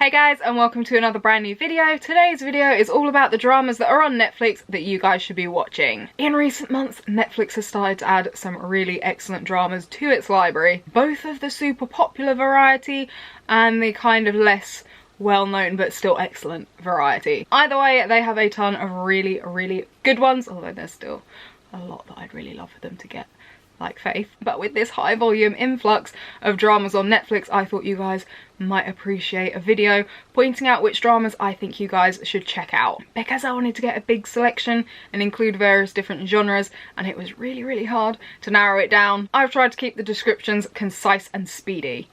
Hey guys, and welcome to another brand new video. Today's video is all about the dramas that are on Netflix that you guys should be watching. In recent months, Netflix has started to add some really excellent dramas to its library, both of the super popular variety and the kind of less well-known but still excellent variety. Either way, they have a ton of really good ones, although there's still a lot that I'd really love for them to get, like Faith. But with this high volume influx of dramas on Netflix, I thought you guys might appreciate a video pointing out which dramas I think you guys should check out, because I wanted to get a big selection and include various different genres, and it was really hard to narrow it down. I've tried to keep the descriptions concise and speedy.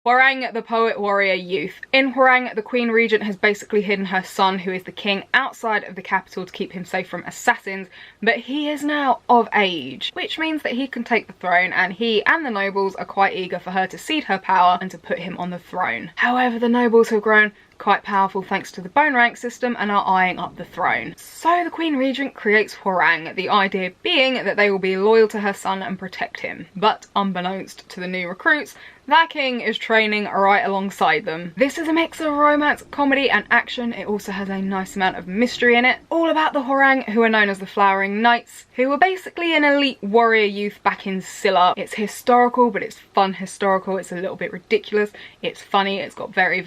Hwarang, the Poet Warrior Youth. In Hwarang, the Queen Regent has basically hidden her son, who is the king, outside of the capital to keep him safe from assassins, but he is now of age, which means that he can take the throne, and he and the nobles are quite eager for her to cede her power and to put him on the throne. However, the nobles have grown quite powerful thanks to the bone rank system and are eyeing up the throne. So the Queen Regent creates Hwarang, the idea being that they will be loyal to her son and protect him. But unbeknownst to the new recruits, that king is training right alongside them. This is a mix of romance, comedy and action. It also has a nice amount of mystery in it. All about the Hwarang, who are known as the Flowering Knights, who were basically an elite warrior youth back in Silla. It's historical, but it's fun historical. It's a little bit ridiculous. It's funny. It's got very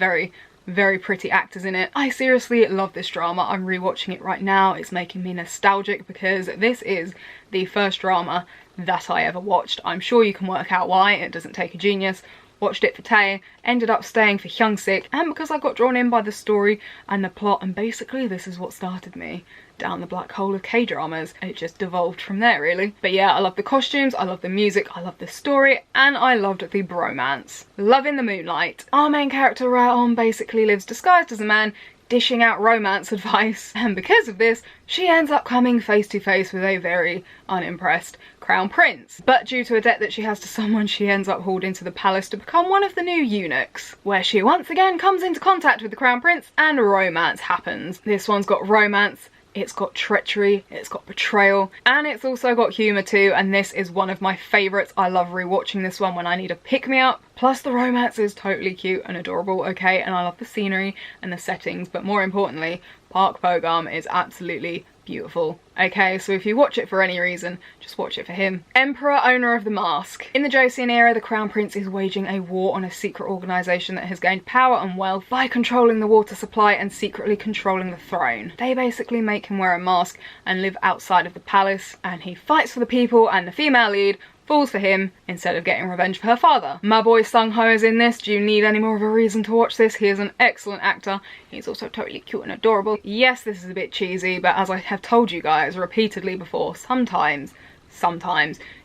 pretty actors in it. I seriously love this drama. I'm rewatching it right now. It's making me nostalgic because this is the first drama that I ever watched. I'm sure you can work out why. It doesn't take a genius. Watched it for Tay, ended up staying for Hyungsik, and because I got drawn in by the story and the plot, and basically this is what started me down the black hole of K-dramas. It just devolved from there, really. But yeah, I love the costumes, I love the music, I love the story, and I loved the bromance. Loving the Moonlight. Our main character, Ra-on, basically lives disguised as a man, dishing out romance advice, and because of this, she ends up coming face to face with a very unimpressed crown prince. But due to a debt that she has to someone, she ends up hauled into the palace to become one of the new eunuchs, where she once again comes into contact with the crown prince and romance happens. This one's got romance, it's got treachery, it's got betrayal, and it's also got humour too, and this is one of my favourites. I love rewatching this one when I need a pick-me-up. Plus the romance is totally cute and adorable, okay, and I love the scenery and the settings, but more importantly, Park Bo-gum is absolutely beautiful. Okay, so if you watch it for any reason, just watch it for him. Emperor, owner of the mask. In the Joseon era, the Crown Prince is waging a war on a secret organisation that has gained power and wealth by controlling the water supply and secretly controlling the throne. They basically make him wear a mask and live outside of the palace, and he fights for the people, and the female lead falls for him instead of getting revenge for her father. My boy Sung-ho is in this. Do you need any more of a reason to watch this? He is an excellent actor. He's also totally cute and adorable. Yes, this is a bit cheesy, but as I have told you guys repeatedly before, sometimes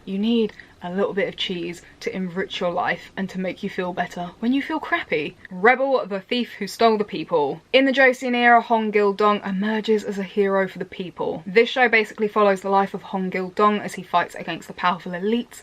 you need a little bit of cheese to enrich your life and to make you feel better when you feel crappy. Rebel, the thief who stole the people. In the Joseon era, Hong Gil-dong emerges as a hero for the people. This show basically follows the life of Hong Gil-dong as he fights against the powerful elites.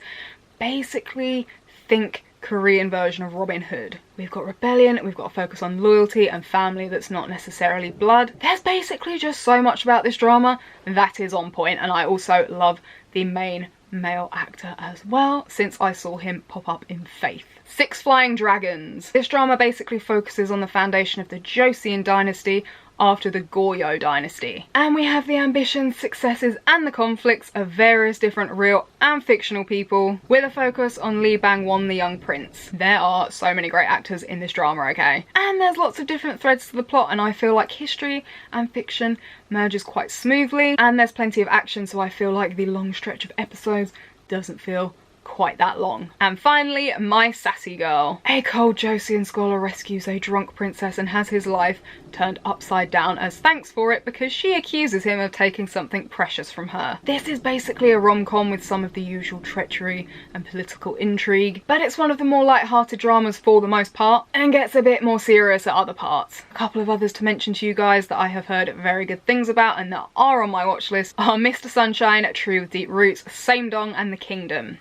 Basically, think Korean version of Robin Hood. We've got rebellion, we've got a focus on loyalty and family that's not necessarily blood. There's basically just so much about this drama that is on point, and I also love the main male actor as well, since I saw him pop up in Faith. Six Flying Dragons. This drama basically focuses on the foundation of the Joseon dynasty after the Goryeo dynasty. And we have the ambitions, successes and the conflicts of various different real and fictional people, with a focus on Lee Bang-won, the young prince. There are so many great actors in this drama, okay? And there's lots of different threads to the plot, and I feel like history and fiction merges quite smoothly, and there's plenty of action, so I feel like the long stretch of episodes doesn't feel quite that long. And finally, My Sassy Girl. A cold Joseon scholar rescues a drunk princess and has his life turned upside down as thanks for it because she accuses him of taking something precious from her. This is basically a rom-com with some of the usual treachery and political intrigue, but it's one of the more light-hearted dramas for the most part, and gets a bit more serious at other parts. A couple of others to mention to you guys that I have heard very good things about and that are on my watch list are Mr. Sunshine, Tree with Deep Roots, Samedong and The Kingdom.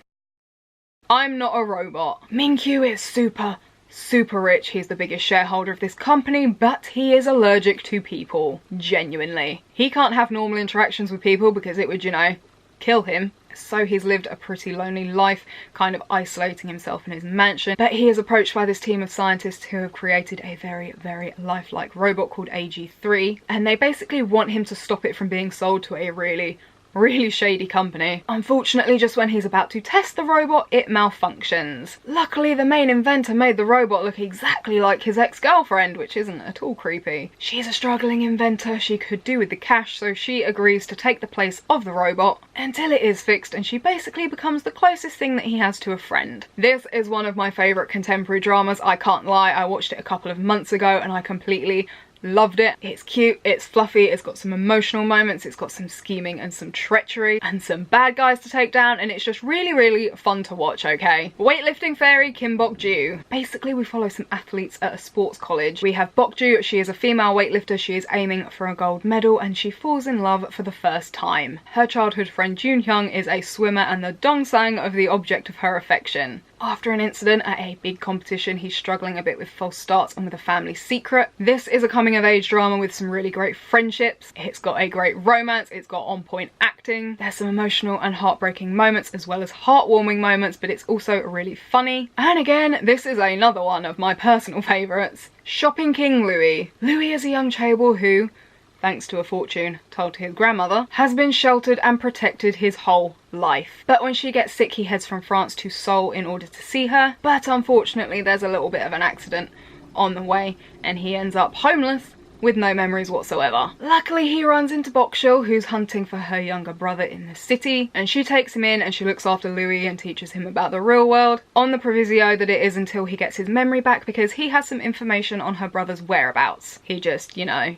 I'm Not a Robot. Min-kyu is super rich. He's the biggest shareholder of this company, but he is allergic to people. Genuinely. He can't have normal interactions with people because it would, you know, kill him. So he's lived a pretty lonely life, kind of isolating himself in his mansion. But he is approached by this team of scientists who have created a very, very lifelike robot called AG3. And they basically want him to stop it from being sold to a really shady company. Unfortunately, just when he's about to test the robot, it malfunctions. Luckily, the main inventor made the robot look exactly like his ex-girlfriend, which isn't at all creepy. She's a struggling inventor, she could do with the cash, so she agrees to take the place of the robot until it is fixed, and she basically becomes the closest thing that he has to a friend. This is one of my favourite contemporary dramas, I can't lie. I watched it a couple of months ago and I completely loved it. It's cute, it's fluffy, it's got some emotional moments, it's got some scheming and some treachery and some bad guys to take down, and it's just really fun to watch, okay? Weightlifting fairy Kim Bok-joo. Basically, we follow some athletes at a sports college. We have Bok-joo, she is a female weightlifter, she is aiming for a gold medal and she falls in love for the first time. Her childhood friend Jun-hyung is a swimmer and the dongsang of the object of her affection. After an incident at a big competition, he's struggling a bit with false starts and with a family secret. This is a coming of age drama with some really great friendships. It's got a great romance, it's got on point acting. There's some emotional and heartbreaking moments as well as heartwarming moments, but it's also really funny. And again, this is another one of my personal favourites. Shopping King Louis. Louis is a young chaebol who, thanks to a fortune told to his grandmother, has been sheltered and protected his whole life. But when she gets sick, he heads from France to Seoul in order to see her. But unfortunately, there's a little bit of an accident on the way and he ends up homeless with no memories whatsoever. Luckily, he runs into Bok-shil, who's hunting for her younger brother in the city, and she takes him in and she looks after Louis and teaches him about the real world, on the proviso that it is until he gets his memory back because he has some information on her brother's whereabouts. He just, you know,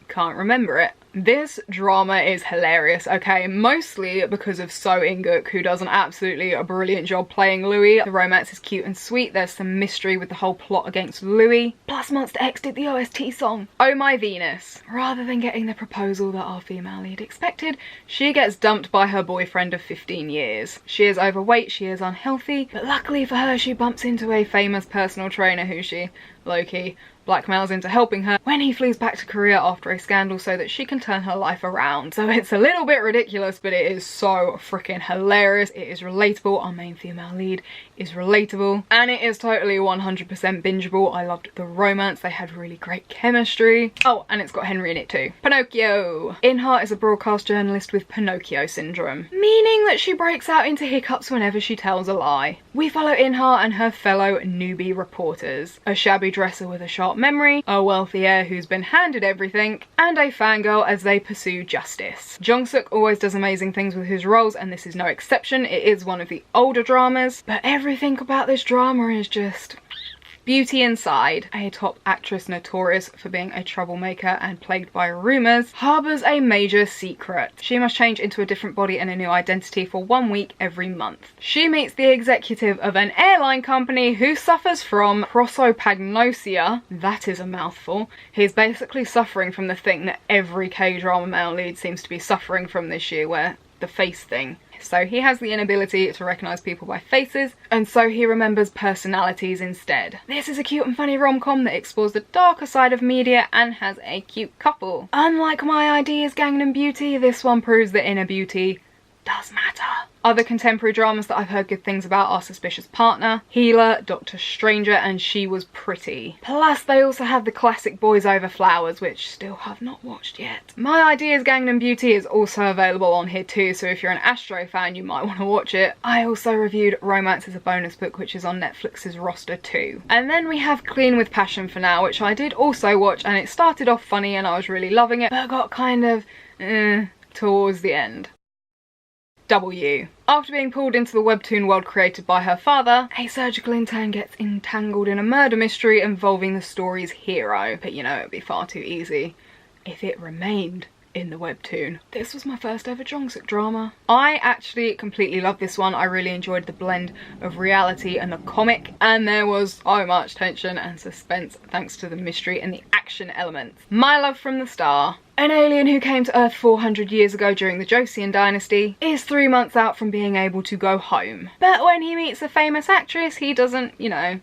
can't remember it. This drama is hilarious, okay? Mostly because of So In-guk, who does an absolutely brilliant job playing Louis. The romance is cute and sweet. There's some mystery with the whole plot against Louis. Plus Monster X did the OST song. Oh My Venus. Rather than getting the proposal that our female lead expected, she gets dumped by her boyfriend of 15 years. She is overweight, she is unhealthy, but luckily for her, she bumps into a famous personal trainer who she, low-key, blackmails into helping her when he flees back to Korea after a scandal so that she can turn her life around. So it's a little bit ridiculous, but it is so freaking hilarious. It is relatable. Our main female lead is relatable and it is totally 100% bingeable. I loved the romance. They had really great chemistry. Oh, and it's got Henry in it too. Pinocchio. In-heart is a broadcast journalist with Pinocchio syndrome, meaning that she breaks out into hiccups whenever she tells a lie. We follow In-heart and her fellow newbie reporters. A shabby dresser with a sharp memory, a wealthy heir who's been handed everything, and a fangirl as they pursue justice. Jung-suk always does amazing things with his roles and this is no exception. It is one of the older dramas, but everything about this drama is just beauty inside. A top actress notorious for being a troublemaker and plagued by rumours harbours a major secret. She must change into a different body and a new identity for 1 week every month. She meets the executive of an airline company who suffers from prosopagnosia. That is a mouthful. He's basically suffering from the thing that every K-drama male lead seems to be suffering from this year, where the face thing. So he has the inability to recognise people by faces, and so he remembers personalities instead. This is a cute and funny rom-com that explores the darker side of media and has a cute couple. Unlike My Idea's Gangnam Beauty, this one proves that inner beauty does matter. Other contemporary dramas that I've heard good things about are Suspicious Partner, Healer, Doctor Stranger, and She Was Pretty. Plus they also have the classic Boys Over Flowers, which still have not watched yet. My Idea's Gangnam Beauty is also available on here too, so if you're an Astro fan you might want to watch it. I also reviewed Romance as a Bonus Book, which is on Netflix's roster too. And then we have Clean with Passion for now, which I did also watch, and it started off funny and I was really loving it, but got kind of towards the end. W. After being pulled into the webtoon world created by her father, a surgical intern gets entangled in a murder mystery involving the story's hero. But you know, it'd be far too easy if it remained in the webtoon. This was my first ever Jung-suk drama. I actually completely loved this one. I really enjoyed the blend of reality and the comic, and there was so much tension and suspense thanks to the mystery and the action elements. My Love from the Star. An alien who came to Earth 400 years ago during the Joseon dynasty is 3 months out from being able to go home. But when he meets a famous actress, he doesn't, you know,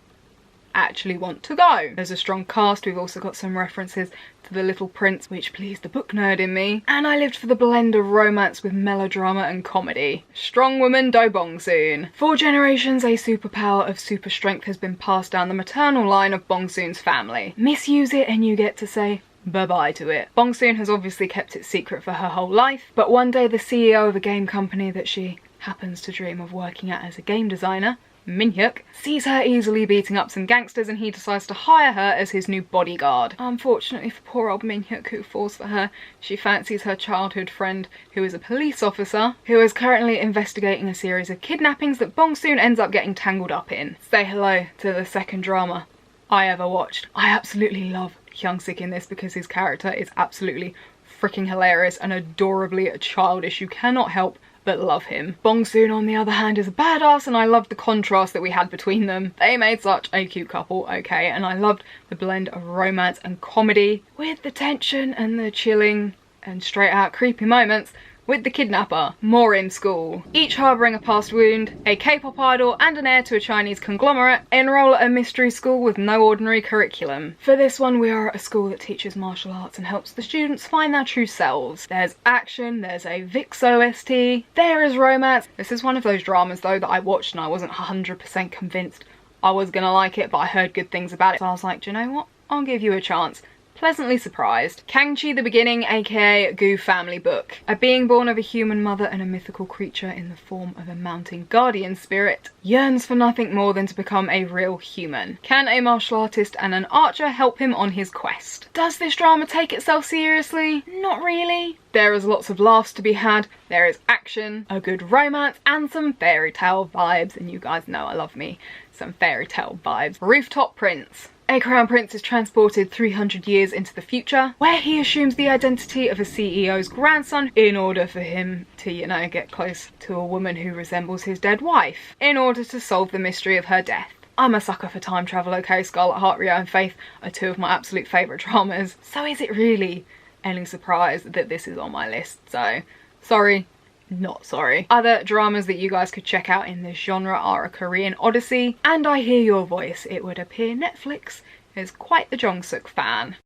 actually want to go. There's a strong cast. We've also got some references to The Little Prince, which pleased the book nerd in me. And I lived for the blend of romance with melodrama and comedy. Strong woman Do Bong Soon. For generations, a superpower of super strength has been passed down the maternal line of Bong Soon's family. Misuse it and you get to say bye-bye to it. Bong Soon has obviously kept it secret for her whole life, but one day the CEO of a game company that she happens to dream of working at as a game designer, Min Hyuk, sees her easily beating up some gangsters and he decides to hire her as his new bodyguard. Unfortunately for poor old Min Hyuk, who falls for her, she fancies her childhood friend, who is a police officer, who is currently investigating a series of kidnappings that Bong Soon ends up getting tangled up in. Say hello to the second drama I ever watched. I absolutely love Hyung-sik in this because his character is absolutely freaking hilarious and adorably childish. You cannot help but love him. Bong Soon, on the other hand, is a badass, and I loved the contrast that we had between them. They made such a cute couple, okay, and I loved the blend of romance and comedy with the tension and the chilling and straight out creepy moments with the kidnapper, more in school. Each harbouring a past wound, a K-pop idol and an heir to a Chinese conglomerate, enroll at a mystery school with no ordinary curriculum. For this one, we are at a school that teaches martial arts and helps the students find their true selves. There's action, there's a VIX OST, there is romance. This is one of those dramas though that I watched and I wasn't 100% convinced I was gonna like it, but I heard good things about it, so I was like, do you know what? I'll give you a chance. Pleasantly surprised. Kangchi the Beginning, aka Gu Family Book. A being born of a human mother and a mythical creature in the form of a mountain guardian spirit yearns for nothing more than to become a real human. Can a martial artist and an archer help him on his quest? Does this drama take itself seriously? Not really. There is lots of laughs to be had, there is action, a good romance, and some fairy tale vibes, and you guys know I love me some fairy tale vibes. Rooftop Prince. A crown prince is transported 300 years into the future, where he assumes the identity of a CEO's grandson in order for him to, you know, get close to a woman who resembles his dead wife, in order to solve the mystery of her death. I'm a sucker for time travel, okay? Scarlet Heart, Rio and Faith are two of my absolute favourite dramas, so is it really any surprise that this is on my list? So, sorry. Not sorry. Other dramas that you guys could check out in this genre are A Korean Odyssey and I Hear Your Voice. It would appear Netflix is quite the Jong-suk fan.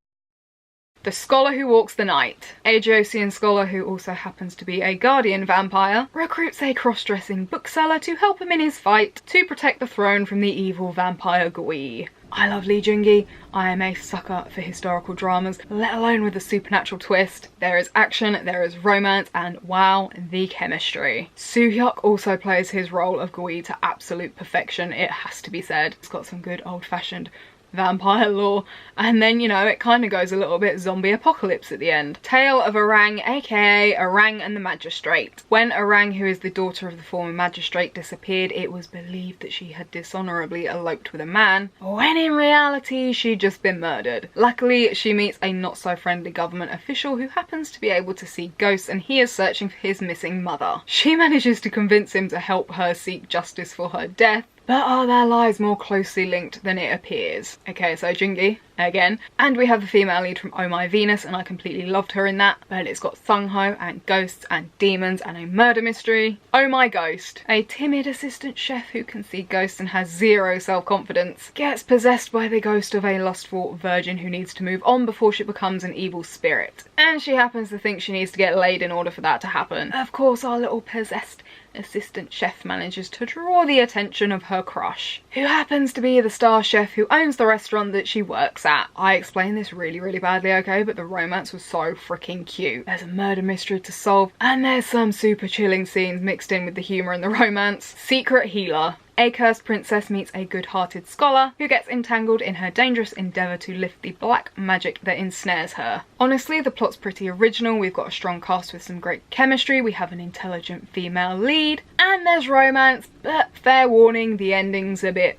The Scholar Who Walks the Night. A Joseon scholar who also happens to be a guardian vampire recruits a cross-dressing bookseller to help him in his fight to protect the throne from the evil vampire Gui. I love Lee Joon-gi. I am a sucker for historical dramas, let alone with a supernatural twist. There is action, there is romance, and wow, the chemistry. Soo-hyuk also plays his role of Gui to absolute perfection, it has to be said. It's got some good old-fashioned vampire lore, and then, you know, it kind of goes a little bit zombie apocalypse at the end. Tale of Orang, aka Orang and the Magistrate. When Orang, who is the daughter of the former magistrate, disappeared, it was believed that she had dishonourably eloped with a man, when in reality she'd just been murdered. Luckily, she meets a not so friendly government official who happens to be able to see ghosts, and he is searching for his missing mother. She manages to convince him to help her seek justice for her death, but are their lives more closely linked than it appears? Okay, so Joon-gi, again. And we have the female lead from Oh My Venus, and I completely loved her in that. But it's got Sung-ho and ghosts and demons and a murder mystery. Oh My Ghost. A timid assistant chef who can see ghosts and has zero self-confidence gets possessed by the ghost of a lustful virgin who needs to move on before she becomes an evil spirit. And she happens to think she needs to get laid in order for that to happen. Of course, our little possessed assistant chef manages to draw the attention of her crush, who happens to be the star chef who owns the restaurant that she works at. I explained this really badly, okay, but the romance was so freaking cute. There's a murder mystery to solve, and there's some super chilling scenes mixed in with the humour and the romance. Secret Healer. A cursed princess meets a good-hearted scholar who gets entangled in her dangerous endeavour to lift the black magic that ensnares her. Honestly, the plot's pretty original. We've got a strong cast with some great chemistry, we have an intelligent female lead, and there's romance, but fair warning, the ending's a bit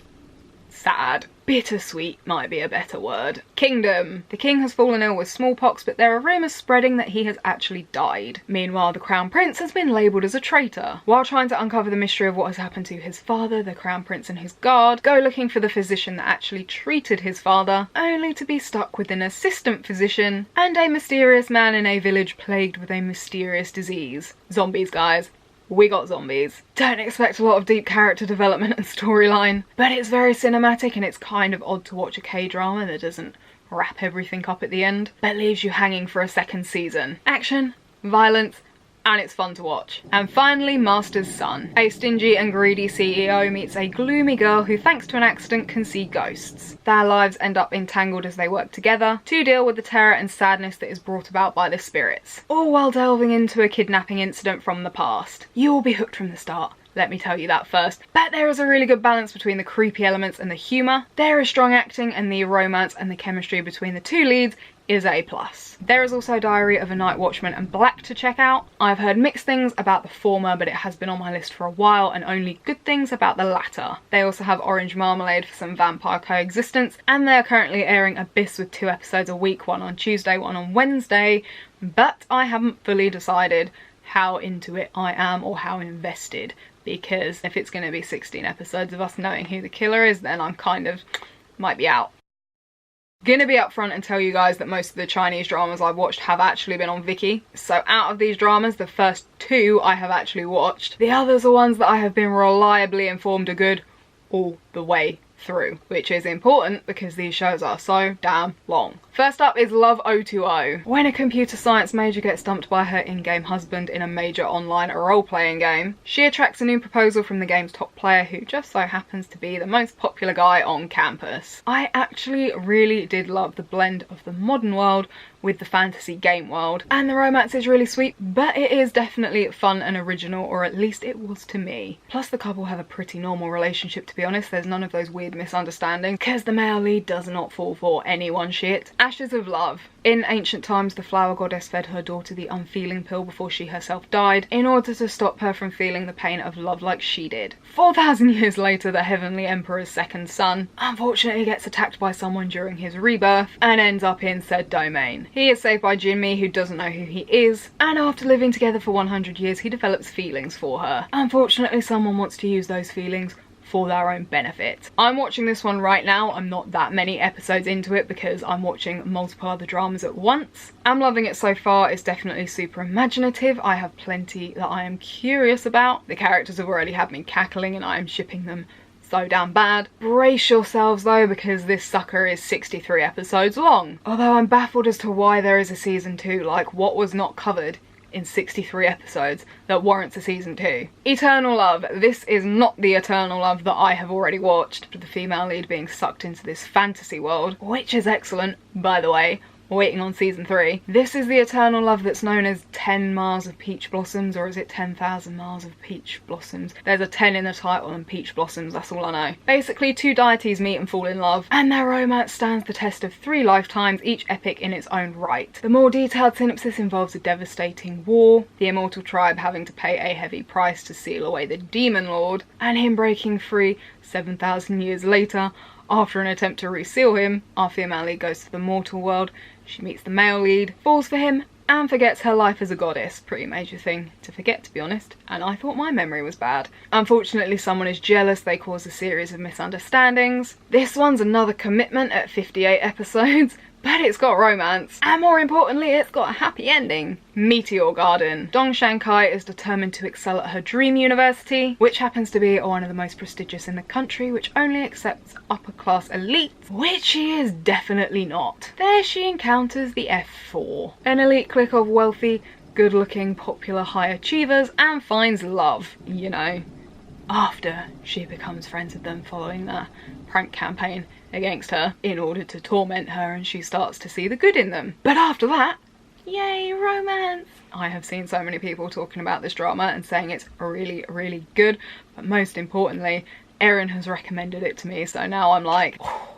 sad. Bittersweet might be a better word. Kingdom. The king has fallen ill with smallpox, but there are rumours spreading that he has actually died. Meanwhile, the crown prince has been labelled as a traitor. While trying to uncover the mystery of what has happened to his father, the crown prince and his guard go looking for the physician that actually treated his father, only to be stuck with an assistant physician and a mysterious man in a village plagued with a mysterious disease. Zombies, guys. we got zombies. Don't expect a lot of deep character development and storyline, but it's very cinematic and it's kind of odd to watch a K-drama that doesn't wrap everything up at the end, but leaves you hanging for a second season. Action, violence, and it's fun to watch. And finally, Master's Son. A stingy and greedy CEO meets a gloomy girl who, thanks to an accident, can see ghosts. Their lives end up entangled as they work together to deal with the terror and sadness that is brought about by the spirits, all while delving into a kidnapping incident from the past. You will be hooked from the start. Let me tell you that first. But there is a really good balance between the creepy elements and the humour. There is strong acting, and the romance and the chemistry between the two leads is A+. There is also Diary of a Night Watchman and Black to check out. I've heard mixed things about the former, but it has been on my list for a while, and only good things about the latter. They also have Orange Marmalade for some vampire coexistence, and they are currently airing Abyss with 2 episodes a week, one on Tuesday, one on Wednesday, but I haven't fully decided how into it I am or how invested, because if it's going to be 16 episodes of us knowing who the killer is, then I'm kind of might be out. Gonna be upfront and tell you guys that most of the Chinese dramas I've watched have actually been on Viki. So out of these dramas, the first 2 I have actually watched. The others are ones that I have been reliably informed are good all the way through, which is important because these shows are so damn long. First up is Love 020. When a computer science major gets dumped by her in-game husband in a major online role-playing game, she attracts a new proposal from the game's top player, who just so happens to be the most popular guy on campus. I actually really did love the blend of the modern world with the fantasy game world, and the romance is really sweet, but it is definitely fun and original, or at least it was to me. Plus the couple have a pretty normal relationship, to be honest. There's none of those weird misunderstandings, because the male lead does not fall for anyone shit. Ashes of Love. In ancient times, the flower goddess fed her daughter the unfeeling pill before she herself died, in order to stop her from feeling the pain of love like she did. 4,000 years later, the Heavenly Emperor's second son unfortunately gets attacked by someone during his rebirth and ends up in said domain. He is saved by Jinmi, who doesn't know who he is, and after living together for 100 years, he develops feelings for her. Unfortunately, someone wants to use those feelings for their own benefit. I'm watching this one right now. I'm not that many episodes into it because I'm watching multiple other dramas at once. I'm loving it so far. It's definitely super imaginative. I have plenty that I am curious about. The characters have already had me cackling and I am shipping them so damn bad. Brace yourselves though, because this sucker is 63 episodes long. Although I'm baffled as to why there is a season 2, like what was not covered in 63 episodes that warrants a season 2. Eternal Love. This is not the Eternal Love that I have already watched, with the female lead being sucked into this fantasy world, which is excellent, by the way. Waiting on season 3. This is the Eternal Love that's known as 10 Miles of Peach Blossoms, or is it 10,000 Miles of Peach Blossoms? There's a 10 in the title and Peach Blossoms, that's all I know. Basically, 2 deities meet and fall in love, and their romance stands the test of 3 lifetimes, each epic in its own right. The more detailed synopsis involves a devastating war, the immortal tribe having to pay a heavy price to seal away the Demon Lord, and him breaking free 7,000 years later. After an attempt to reseal him, our female lead goes to the mortal world. She meets the male lead, falls for him, and forgets her life as a goddess. Pretty major thing to forget, to be honest, and I thought my memory was bad. Unfortunately, someone is jealous. They cause a series of misunderstandings. This one's another commitment at 58 episodes, but it's got romance, and more importantly, it's got a happy ending. Meteor Garden. Dong Shankai is determined to excel at her dream university, which happens to be one of the most prestigious in the country, which only accepts upper class elites, which she is definitely not. There she encounters the F4, an elite clique of wealthy, good-looking, popular high achievers, and finds love, you know, after she becomes friends with them following the prank campaign against her in order to torment her, and she starts to see the good in them. But after that, yay, romance! I have seen so many people talking about this drama and saying it's really, really good, but most importantly, Erin has recommended it to me, so now I'm like, oh,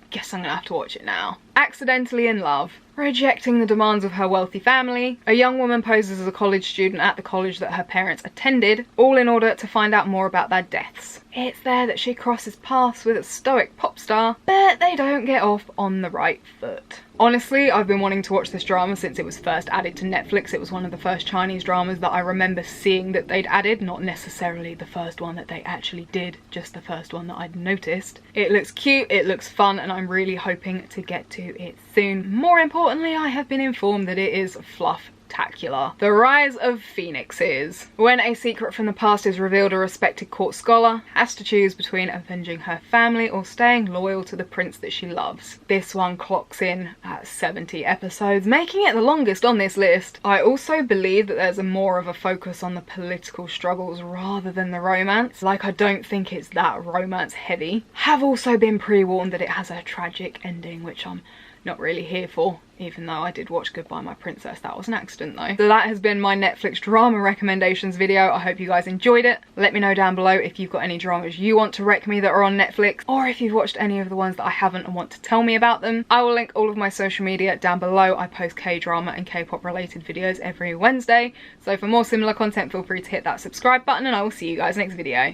guess I'm gonna have to watch it now. Accidentally in Love. Rejecting the demands of her wealthy family, a young woman poses as a college student at the college that her parents attended, all in order to find out more about their deaths. It's there that she crosses paths with a stoic pop star, but they don't get off on the right foot. Honestly, I've been wanting to watch this drama since it was first added to Netflix. It was one of the first Chinese dramas that I remember seeing that they'd added, not necessarily the first one that they actually did, just the first one that I'd noticed. It looks cute, it looks fun, and I'm really hoping to get to it soon. More importantly, I have been informed that it is fluff spectacular. The Rise of Phoenixes. When a secret from the past is revealed, a respected court scholar has to choose between avenging her family or staying loyal to the prince that she loves. This one clocks in at 70 episodes, making it the longest on this list. I also believe that there's more of a focus on the political struggles rather than the romance. Like, I don't think it's that romance heavy. Have also been pre-warned that it has a tragic ending, which I'm not really here for, even though I did watch Goodbye My Princess. That was an accident though. So that has been my Netflix drama recommendations video. I hope you guys enjoyed it. Let me know down below if you've got any dramas you want to rec me that are on Netflix, or if you've watched any of the ones that I haven't and want to tell me about them. I will link all of my social media down below. I post K-drama and K-pop related videos every Wednesday, so for more similar content, feel free to hit that subscribe button, and I will see you guys next video.